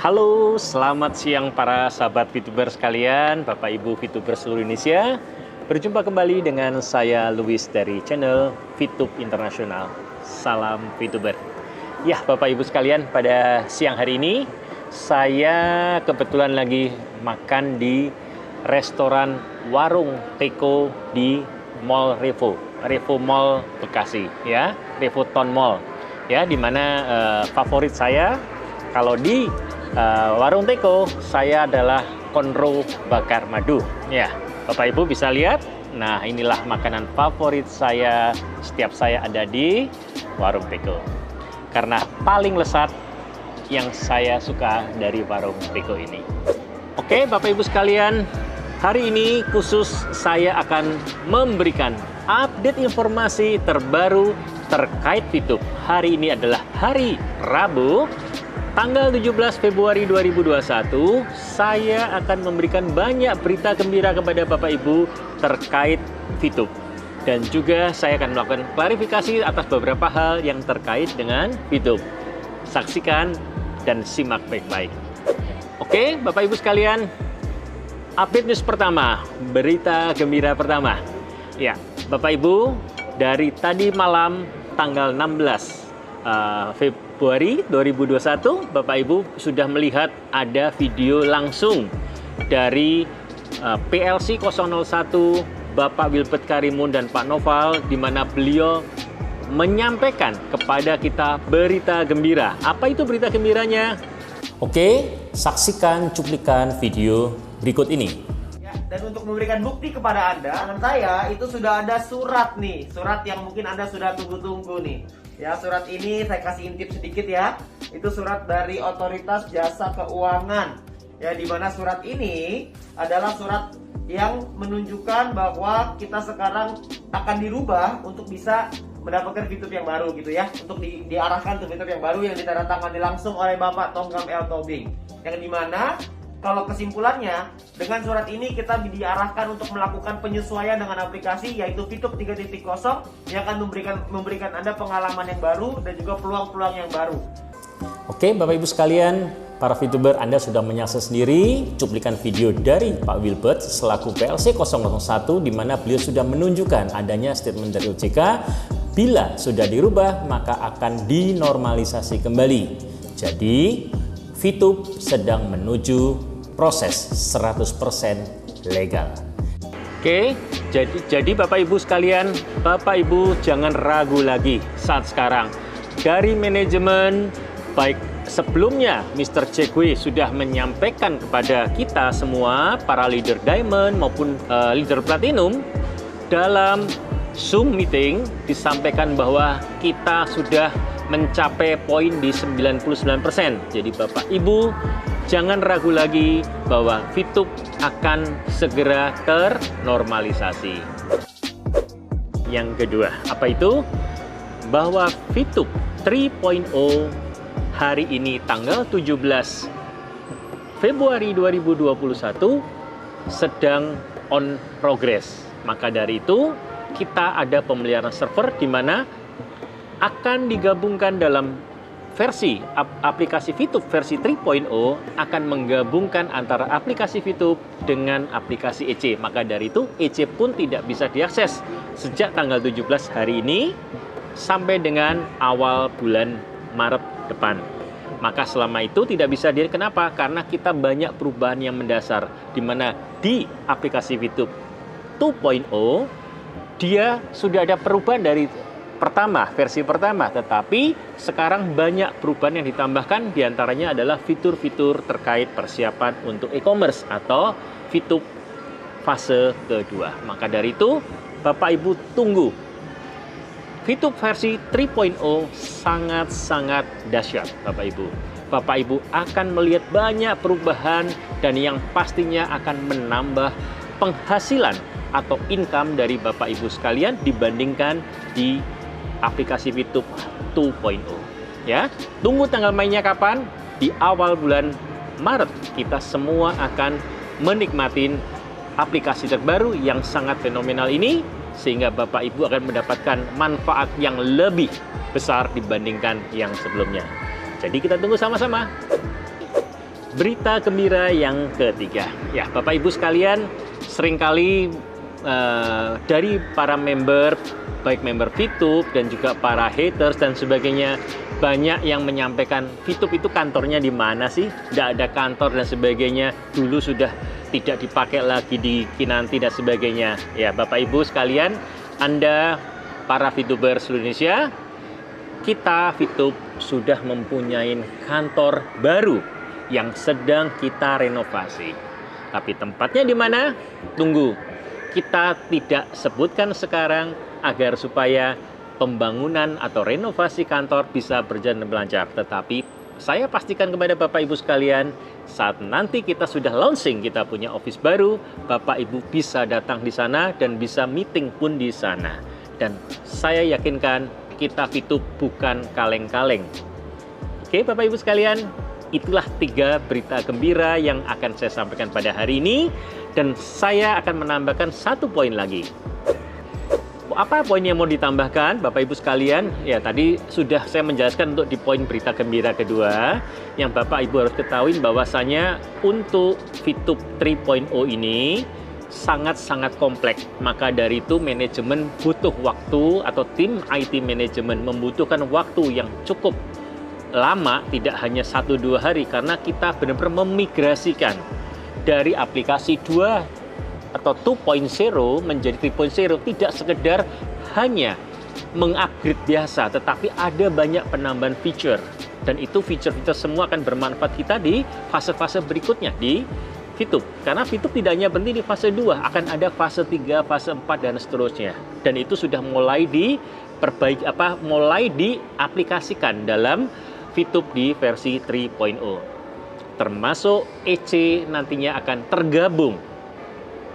Halo, selamat siang para sahabat VTuber sekalian, Bapak Ibu VTuber seluruh Indonesia. Berjumpa kembali dengan saya Luis dari channel VTube Internasional. Salam VTuber. Ya, Bapak Ibu sekalian, pada siang hari ini saya kebetulan lagi makan di restoran warung Teko di Mall Revo Mall Bekasi, ya, Revo Town Mall, ya, dimana favorit saya kalau di warung Teko, saya adalah konro bakar madu. Ya, Bapak Ibu bisa lihat. Nah, inilah makanan favorit saya setiap saya ada di warung Teko. Karena paling lesat yang saya suka dari warung Teko ini. Oke, Bapak Ibu sekalian, hari ini khusus saya akan memberikan update informasi terbaru terkait VTube. Hari ini adalah hari Rabu, tanggal 17 Februari 2021, saya akan memberikan banyak berita gembira kepada Bapak Ibu terkait VTube. Dan juga saya akan melakukan klarifikasi atas beberapa hal yang terkait dengan VTube. Saksikan dan simak baik-baik. Oke, Bapak Ibu sekalian, update news pertama, berita gembira pertama. Ya, Bapak Ibu, dari tadi malam tanggal 16 Februari 2021, Bapak Ibu sudah melihat ada video langsung dari PLC 001 Bapak Wilbert Karimun dan Pak Noval, di mana beliau menyampaikan kepada kita berita gembira. Apa itu berita gembiranya? Oke, saksikan cuplikan video berikut ini. Ya, dan untuk memberikan bukti kepada Anda, saya itu sudah ada surat nih, surat yang mungkin Anda sudah tunggu-tunggu nih. Ya, surat ini saya kasih intip sedikit ya. Itu surat dari Otoritas Jasa Keuangan. Ya, di mana surat ini adalah surat yang menunjukkan bahwa kita sekarang akan dirubah untuk bisa mendapatkan VTube yang baru gitu ya. Untuk diarahkan ke VTube yang baru yang ditandatangani langsung oleh Bapak Tonggam L. Tobing. Yang dimana kalau kesimpulannya, dengan surat ini kita diarahkan untuk melakukan penyesuaian dengan aplikasi yaitu VTube 3.0 yang akan memberikan Anda pengalaman yang baru dan juga peluang-peluang yang baru. Oke, Bapak Ibu sekalian, para VTuber, Anda sudah menyaksikan sendiri cuplikan video dari Pak Wilbert selaku PLC 001, di mana beliau sudah menunjukkan adanya statement dari OJK bila sudah dirubah maka akan dinormalisasi kembali. Jadi VTube sedang menuju proses 100% legal. Oke, jadi Bapak Ibu sekalian, Bapak Ibu jangan ragu lagi saat sekarang. Dari manajemen, baik sebelumnya Mr. Jegwe sudah menyampaikan kepada kita semua, para leader Diamond maupun leader Platinum, dalam Zoom meeting disampaikan bahwa kita sudah mencapai poin di 99%. Jadi Bapak Ibu jangan ragu lagi bahwa VTube akan segera ternormalisasi. Yang kedua, apa itu? Bahwa VTube 3.0 hari ini tanggal 17 Februari 2021 sedang on progress. Maka dari itu kita ada pemeliharaan server di mana akan digabungkan dalam versi aplikasi VTube versi 3.0, akan menggabungkan antara aplikasi VTube dengan aplikasi EC. Maka dari itu EC pun tidak bisa diakses sejak tanggal 17 hari ini sampai dengan awal bulan Maret depan. Maka selama itu tidak bisa kenapa? Karena kita banyak perubahan yang mendasar, di mana di aplikasi VTube 2.0 dia sudah ada perubahan dari versi pertama, tetapi sekarang banyak perubahan yang ditambahkan, diantaranya adalah fitur-fitur terkait persiapan untuk e-commerce atau VTube fase kedua. Maka dari itu, Bapak Ibu tunggu. VTube versi 3.0 sangat-sangat dahsyat, Bapak Ibu. Bapak Ibu akan melihat banyak perubahan dan yang pastinya akan menambah penghasilan atau income dari Bapak Ibu sekalian dibandingkan di aplikasi VTube 2.0. Ya, tunggu tanggal mainnya kapan? Di awal bulan Maret kita semua akan menikmatin aplikasi terbaru yang sangat fenomenal ini, sehingga Bapak Ibu akan mendapatkan manfaat yang lebih besar dibandingkan yang sebelumnya. Jadi kita tunggu sama-sama. berita gembira yang ketiga. Ya, Bapak Ibu sekalian, seringkali dari para member, baik member VTube dan juga para haters dan sebagainya, banyak yang menyampaikan VTube itu kantornya di mana sih? Tidak ada kantor dan sebagainya. Dulu sudah tidak dipakai lagi di Kinanti dan sebagainya. Ya, Bapak Ibu sekalian, Anda para VTuber seluruh Indonesia, kita VTube sudah mempunyai kantor baru yang sedang kita renovasi. Tapi tempatnya di mana? Tunggu. Kita tidak sebutkan sekarang agar supaya pembangunan atau renovasi kantor bisa berjalan lancar. Tetapi saya pastikan kepada Bapak Ibu sekalian, saat nanti kita sudah launching, kita punya office baru, Bapak Ibu bisa datang di sana dan bisa meeting pun di sana. Dan saya yakinkan kita VTube bukan kaleng-kaleng. Oke, Bapak Ibu sekalian, itulah 3 berita gembira yang akan saya sampaikan pada hari ini. Dan saya akan menambahkan 1 poin lagi. Apa poin yang mau ditambahkan, Bapak Ibu sekalian? Ya, tadi sudah saya menjelaskan untuk di poin berita gembira kedua. Yang Bapak Ibu harus ketahui bahwasanya untuk VTube 3.0 ini sangat-sangat kompleks. Maka dari itu manajemen butuh waktu, atau tim IT manajemen membutuhkan waktu yang cukup lama, tidak hanya 1-2 hari, karena kita benar-benar memigrasikan dari aplikasi 2 atau 2.0 menjadi 3.0. Tidak sekedar hanya mengupgrade biasa, tetapi ada banyak penambahan feature, dan itu feature-feature semua akan bermanfaat kita di fase-fase berikutnya di VTube. Karena VTube tidak hanya berhenti di fase 2, akan ada fase 3, fase 4 dan seterusnya. Dan itu sudah mulai diperbaiki, mulai diaplikasikan dalam VTube di versi 3.0. Termasuk EC nantinya akan tergabung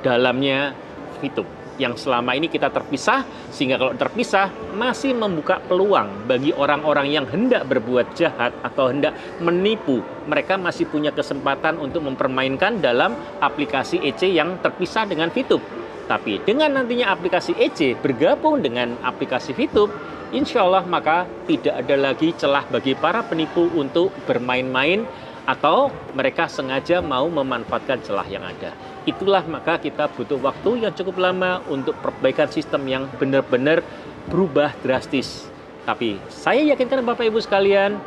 dalamnya VTube. Yang selama ini kita terpisah, sehingga kalau terpisah masih membuka peluang bagi orang-orang yang hendak berbuat jahat atau hendak menipu. Mereka masih punya kesempatan untuk mempermainkan dalam aplikasi EC yang terpisah dengan VTube. Tapi dengan nantinya aplikasi EC bergabung dengan aplikasi VTube, insya Allah maka tidak ada lagi celah bagi para penipu untuk bermain-main atau mereka sengaja mau memanfaatkan celah yang ada. Itulah maka kita butuh waktu yang cukup lama untuk perbaikan sistem yang benar-benar berubah drastis. Tapi saya yakinkan Bapak Ibu sekalian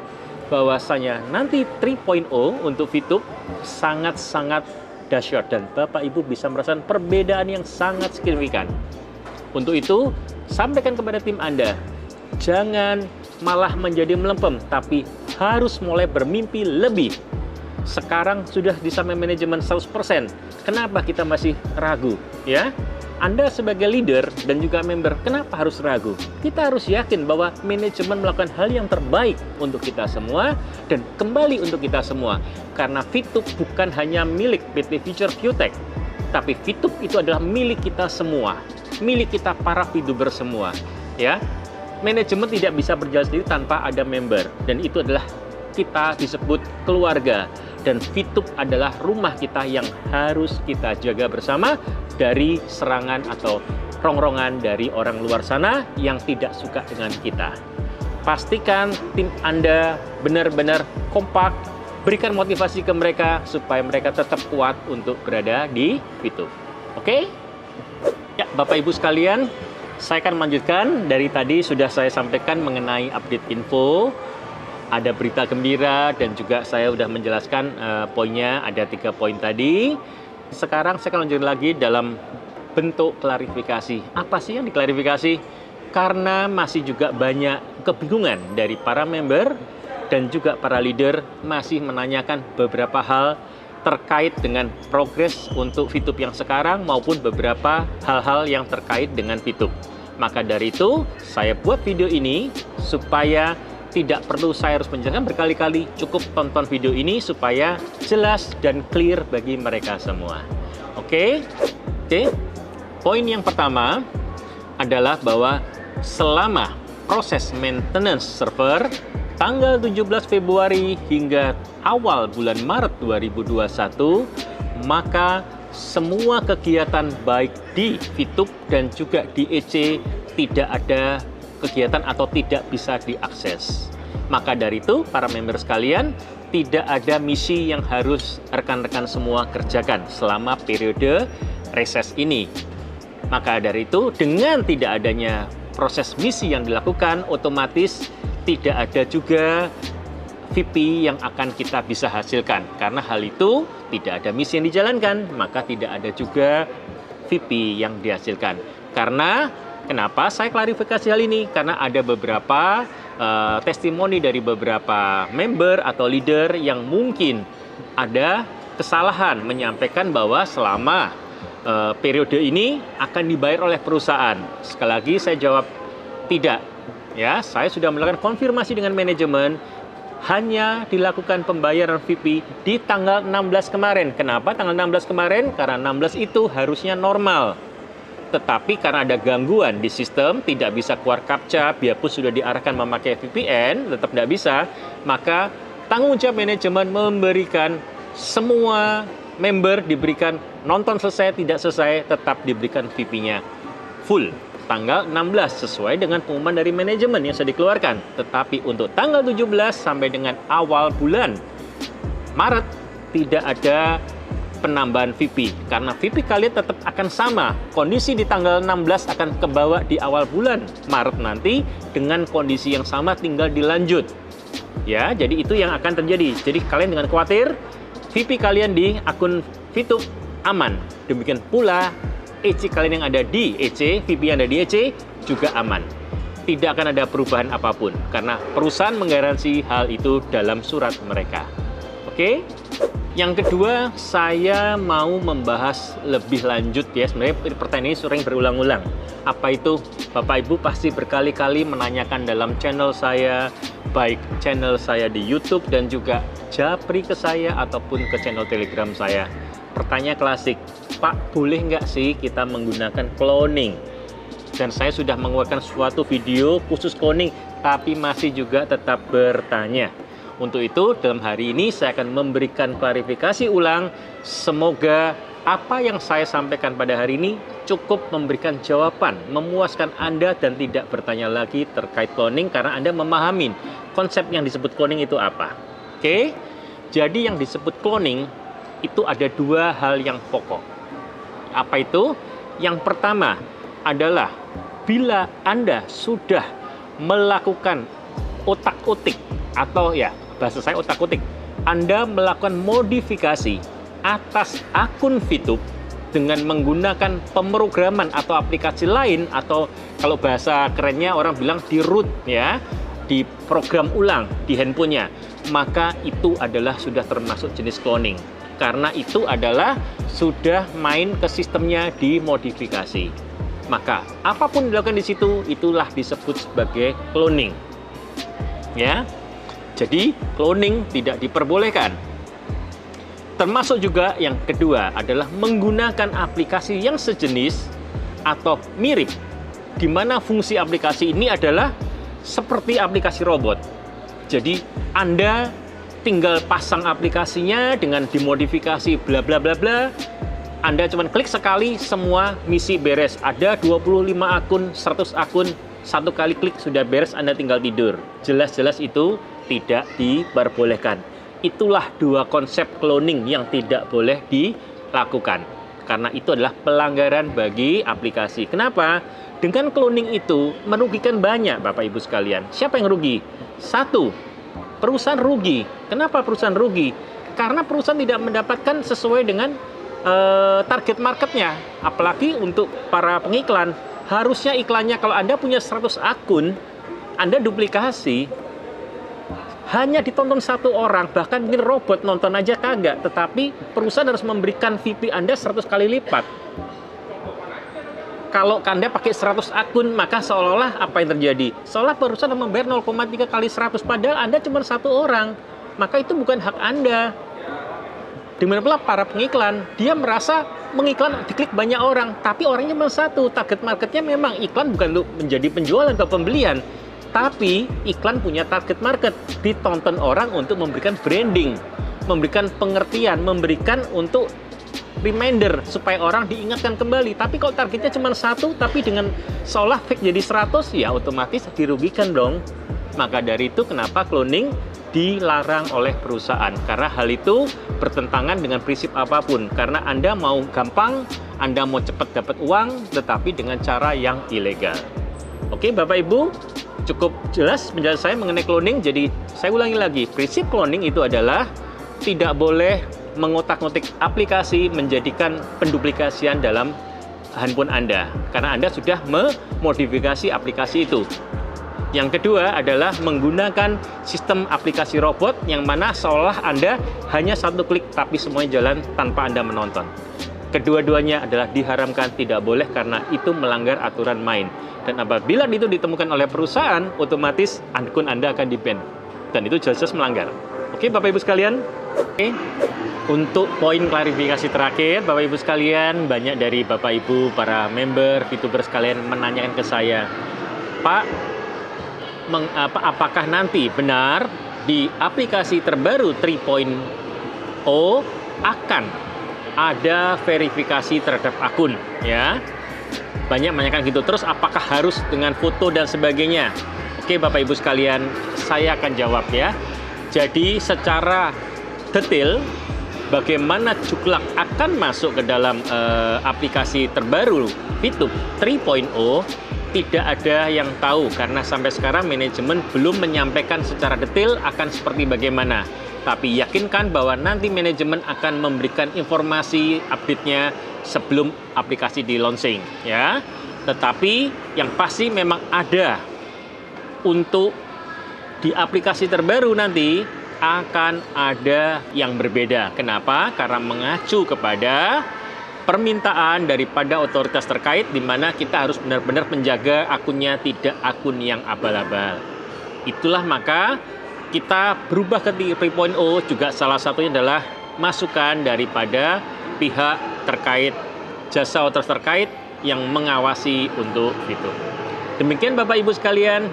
bahwasanya nanti 3.0 untuk VTube sangat-sangat dahsyat dan Bapak Ibu bisa merasakan perbedaan yang sangat signifikan. Untuk itu, sampaikan kepada tim Anda, jangan malah menjadi melempem, tapi harus mulai bermimpi lebih. Sekarang sudah disamai manajemen 100%. Kenapa kita masih ragu? Ya, Anda sebagai leader dan juga member, kenapa harus ragu? Kita harus yakin bahwa manajemen melakukan hal yang terbaik untuk kita semua dan kembali untuk kita semua. Karena VTube bukan hanya milik PT Future QTech, tapi VTube itu adalah milik kita semua, milik kita para VTuber semua. Ya, manajemen tidak bisa berjalan sendiri tanpa ada member, dan itu adalah kita disebut keluarga. Dan VTube adalah rumah kita yang harus kita jaga bersama dari serangan atau rongrongan dari orang luar sana yang tidak suka dengan kita. Pastikan tim Anda benar-benar kompak, berikan motivasi ke mereka supaya mereka tetap kuat untuk berada di VTube. Oke? Ya, Bapak Ibu sekalian, saya akan melanjutkan. Dari tadi sudah saya sampaikan mengenai update info, ada berita gembira, dan juga saya sudah menjelaskan poinnya, ada 3 poin tadi. Sekarang saya akan lanjut lagi dalam bentuk klarifikasi. Apa sih yang diklarifikasi? Karena masih juga banyak kebingungan dari para member dan juga para leader masih menanyakan beberapa hal terkait dengan progres untuk VTube yang sekarang maupun beberapa hal-hal yang terkait dengan VTube. Maka dari itu, saya buat video ini supaya tidak perlu saya harus menjelaskan berkali-kali, cukup tonton video ini supaya jelas dan clear bagi mereka semua. Oke. Poin yang pertama adalah bahwa selama proses maintenance server tanggal 17 Februari hingga awal bulan Maret 2021, maka semua kegiatan baik di VTube dan juga di EC tidak ada kegiatan atau tidak bisa diakses. Maka dari itu, para member sekalian, tidak ada misi yang harus rekan-rekan semua kerjakan selama periode reses ini. Maka dari itu, dengan tidak adanya proses misi yang dilakukan, otomatis tidak ada juga VP yang akan kita bisa hasilkan. Karena hal itu tidak ada misi yang dijalankan, maka tidak ada juga VP yang dihasilkan. Karena kenapa saya klarifikasi hal ini? Karena ada beberapa testimoni dari beberapa member atau leader yang mungkin ada kesalahan menyampaikan bahwa selama periode ini akan dibayar oleh perusahaan. Sekali lagi saya jawab tidak. Ya, saya sudah melakukan konfirmasi dengan manajemen, hanya dilakukan pembayaran VP di tanggal 16 kemarin. Kenapa tanggal 16 kemarin? Karena 16 itu harusnya normal. Tetapi karena ada gangguan di sistem, tidak bisa keluar captcha, biarpun sudah diarahkan memakai VPN, tetap tidak bisa, maka tanggung jawab manajemen memberikan semua member diberikan nonton selesai, tidak selesai, tetap diberikan VP-nya full. Tanggal 16 sesuai dengan pengumuman dari manajemen yang sudah dikeluarkan. Tetapi untuk tanggal 17 sampai dengan awal bulan Maret tidak ada penambahan VP, karena VP kalian tetap akan sama. Kondisi di tanggal 16 akan kebawa di awal bulan Maret nanti dengan kondisi yang sama, tinggal dilanjut. Ya, jadi itu yang akan terjadi. Jadi kalian dengan khawatir VP kalian di akun VTube aman. Demikian pula EC kalian yang ada di EC, VP yang ada di EC juga aman. Tidak akan ada perubahan apapun karena perusahaan menggaransi hal itu dalam surat mereka. Oke? Yang kedua, saya mau membahas lebih lanjut ya. Sebenarnya pertanyaan ini sering berulang-ulang. Apa itu? Bapak Ibu pasti berkali-kali menanyakan dalam channel saya, baik channel saya di YouTube dan juga japri ke saya ataupun ke channel Telegram saya. Pertanyaan klasik, Pak, boleh nggak sih kita menggunakan cloning? Dan saya sudah mengeluarkan suatu video khusus cloning, tapi masih juga tetap bertanya. Untuk itu, dalam hari ini saya akan memberikan klarifikasi ulang. Semoga apa yang saya sampaikan pada hari ini cukup memberikan jawaban, memuaskan Anda dan tidak bertanya lagi terkait cloning karena Anda memahami konsep yang disebut cloning itu apa. Oke? Jadi yang disebut cloning itu ada dua hal yang pokok. Apa itu? Yang pertama adalah bila Anda sudah melakukan otak-otik atau ya bahasa saya otak-otik, Anda melakukan modifikasi atas akun VTube dengan menggunakan pemrograman atau aplikasi lain, atau kalau bahasa kerennya orang bilang di root ya, di program ulang di handphonenya, maka itu adalah sudah termasuk jenis cloning. Karena itu adalah sudah main ke sistemnya dimodifikasi. Maka apapun dilakukan di situ itulah disebut sebagai cloning. Ya. Jadi cloning tidak diperbolehkan. Termasuk juga yang kedua adalah menggunakan aplikasi yang sejenis atau mirip, di mana fungsi aplikasi ini adalah seperti aplikasi robot. Jadi Anda tinggal pasang aplikasinya dengan dimodifikasi bla bla bla bla. Anda cuma klik sekali, semua misi beres. Ada 25 akun, 100 akun, satu kali klik sudah beres, Anda tinggal tidur. Jelas-jelas itu tidak diperbolehkan. Itulah dua konsep cloning yang tidak boleh dilakukan. Karena itu adalah pelanggaran bagi aplikasi. Kenapa? Dengan cloning itu merugikan banyak Bapak Ibu sekalian. Siapa yang rugi? Satu, perusahaan rugi. Kenapa perusahaan rugi? Karena perusahaan tidak mendapatkan sesuai dengan target marketnya. Apalagi untuk para pengiklan. Harusnya iklannya kalau Anda punya 100 akun, Anda duplikasi, hanya ditonton satu orang, bahkan mungkin robot nonton aja kagak, tetapi perusahaan harus memberikan VP Anda 100 kali lipat. Kalau Anda pakai 100 akun, maka seolah-olah apa yang terjadi? Seolah perusahaan membayar 0,3 kali 100, padahal Anda cuma satu orang. Maka itu bukan hak Anda. Dimana pula para pengiklan, dia merasa mengiklan diklik banyak orang, tapi orangnya cuma satu. Target marketnya memang iklan bukan untuk menjadi penjualan atau pembelian, tapi iklan punya target market, ditonton orang untuk memberikan branding, memberikan pengertian, memberikan untuk reminder supaya orang diingatkan kembali. Tapi kalau targetnya cuma satu, tapi dengan seolah fake jadi 100, ya otomatis dirugikan dong. Maka dari itu kenapa cloning dilarang oleh perusahaan karena hal itu bertentangan dengan prinsip apapun, karena Anda mau gampang, Anda mau cepat dapat uang tetapi dengan cara yang ilegal. Oke Bapak Ibu, cukup jelas penjelasan saya mengenai cloning. Jadi saya ulangi lagi, prinsip cloning itu adalah tidak boleh mengotak-ngotik aplikasi menjadikan penduplikasian dalam handphone Anda karena Anda sudah memodifikasi aplikasi itu. Yang kedua adalah menggunakan sistem aplikasi robot yang mana seolah Anda hanya satu klik tapi semuanya jalan tanpa Anda menonton. Kedua-duanya adalah diharamkan, tidak boleh karena itu melanggar aturan main. Dan apabila itu ditemukan oleh perusahaan, otomatis akun Anda akan di-ban. Dan itu jelas-jelas melanggar. Oke Bapak Ibu sekalian. Oke. Untuk poin klarifikasi terakhir, Bapak Ibu sekalian, banyak dari Bapak Ibu para member VTuber sekalian menanyakan ke saya, Pak, apakah nanti benar di aplikasi terbaru 3.0 akan ada verifikasi terhadap akun, ya? Banyak menanyakan gitu. Terus apakah harus dengan foto dan sebagainya? Oke Bapak Ibu sekalian, saya akan jawab ya. Jadi secara detail bagaimana Juklak akan masuk ke dalam aplikasi terbaru VTube 3.0 tidak ada yang tahu karena sampai sekarang manajemen belum menyampaikan secara detail akan seperti bagaimana. Tapi yakinkan bahwa nanti manajemen akan memberikan informasi update-nya sebelum aplikasi di launching, ya. Tetapi yang pasti memang ada untuk di aplikasi terbaru nanti akan ada yang berbeda. Kenapa? Karena mengacu kepada permintaan daripada otoritas terkait di mana kita harus benar-benar menjaga akunnya tidak akun yang abal-abal. Itulah maka kita berubah ke 3.0 juga salah satunya adalah masukan daripada pihak terkait, jasa otoritas terkait yang mengawasi untuk itu. Demikian Bapak Ibu sekalian.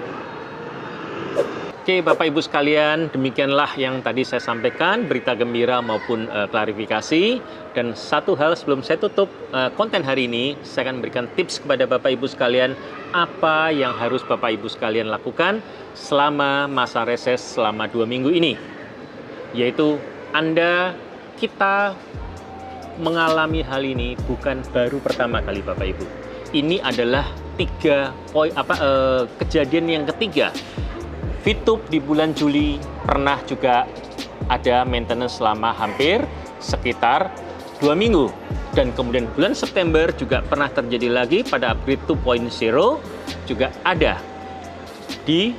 Oke Bapak Ibu sekalian, demikianlah yang tadi saya sampaikan, berita gembira maupun klarifikasi. Dan satu hal sebelum saya tutup konten hari ini, saya akan berikan tips kepada Bapak Ibu sekalian apa yang harus Bapak Ibu sekalian lakukan selama masa reses selama 2 minggu ini. Yaitu kita mengalami hal ini bukan baru pertama kali Bapak Ibu. Ini adalah kejadian yang ketiga. VTube di bulan Juli pernah juga ada maintenance selama hampir sekitar 2 minggu. Dan kemudian bulan September juga pernah terjadi lagi pada upgrade 2.0 juga ada di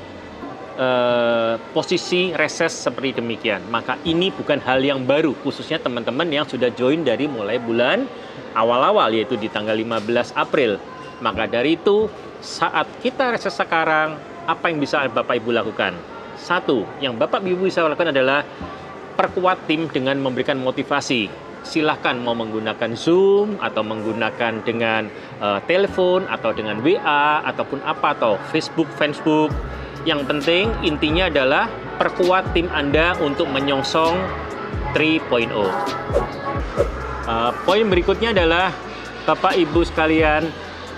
posisi reses seperti demikian. Maka ini bukan hal yang baru, khususnya teman-teman yang sudah join dari mulai bulan awal-awal, yaitu di tanggal 15 April. Maka dari itu, saat kita reses sekarang, apa yang bisa Bapak Ibu lakukan? Satu, yang Bapak Ibu bisa lakukan adalah perkuat tim dengan memberikan motivasi. Silahkan mau menggunakan Zoom atau menggunakan dengan telepon atau dengan WA ataupun apa atau Facebook. Yang penting intinya adalah perkuat tim Anda untuk menyongsong 3.0. Poin berikutnya adalah Bapak Ibu sekalian,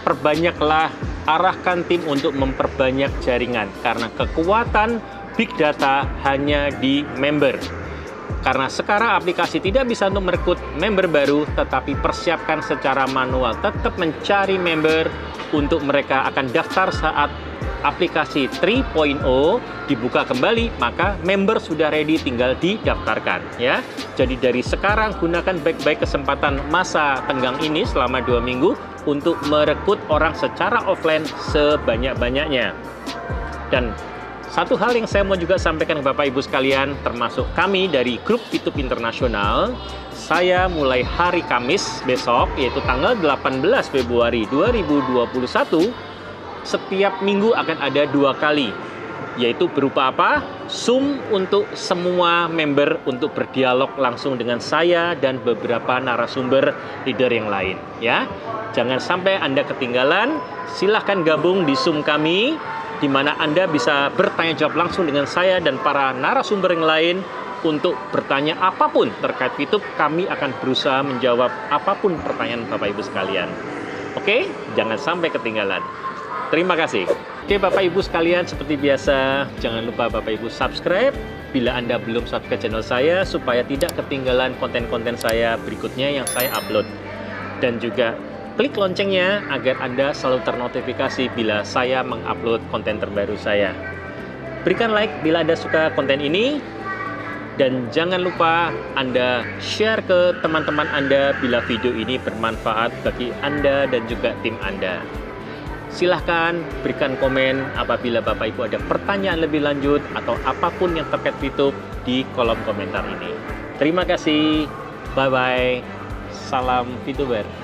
perbanyaklah, arahkan tim untuk memperbanyak jaringan karena kekuatan big data hanya di member. Karena sekarang aplikasi tidak bisa untuk merekrut member baru, tetapi persiapkan secara manual, tetap mencari member untuk mereka akan daftar saat aplikasi 3.0 dibuka kembali, maka member sudah ready, tinggal didaftarkan ya. Jadi dari sekarang gunakan baik-baik kesempatan masa tenggang ini selama 2 minggu untuk merekrut orang secara offline sebanyak-banyaknya. Dan satu hal yang saya mau juga sampaikan ke Bapak Ibu sekalian, termasuk kami dari grup VTube Internasional, saya mulai hari Kamis besok, yaitu tanggal 18 Februari 2021, setiap minggu akan ada 2 kali, yaitu berupa apa? Zoom untuk semua member untuk berdialog langsung dengan saya dan beberapa narasumber leader yang lain ya. Jangan sampai Anda ketinggalan, silahkan gabung di Zoom kami, di mana Anda bisa bertanya jawab langsung dengan saya dan para narasumber yang lain untuk bertanya apapun terkait VTube. Kami akan berusaha menjawab apapun pertanyaan Bapak Ibu sekalian. Oke, jangan sampai ketinggalan. Terima kasih. Oke Bapak Ibu sekalian, seperti biasa jangan lupa Bapak Ibu subscribe, bila Anda belum subscribe channel saya supaya tidak ketinggalan konten-konten saya berikutnya yang saya upload. Dan juga klik loncengnya agar Anda selalu ternotifikasi bila saya mengupload konten terbaru saya. Berikan like bila Anda suka konten ini. Dan jangan lupa Anda share ke teman-teman Anda bila video ini bermanfaat bagi Anda dan juga tim Anda. Silahkan berikan komen apabila Bapak Ibu ada pertanyaan lebih lanjut atau apapun yang terkait YouTube di kolom komentar ini. Terima kasih. Bye-bye. Salam VTuber.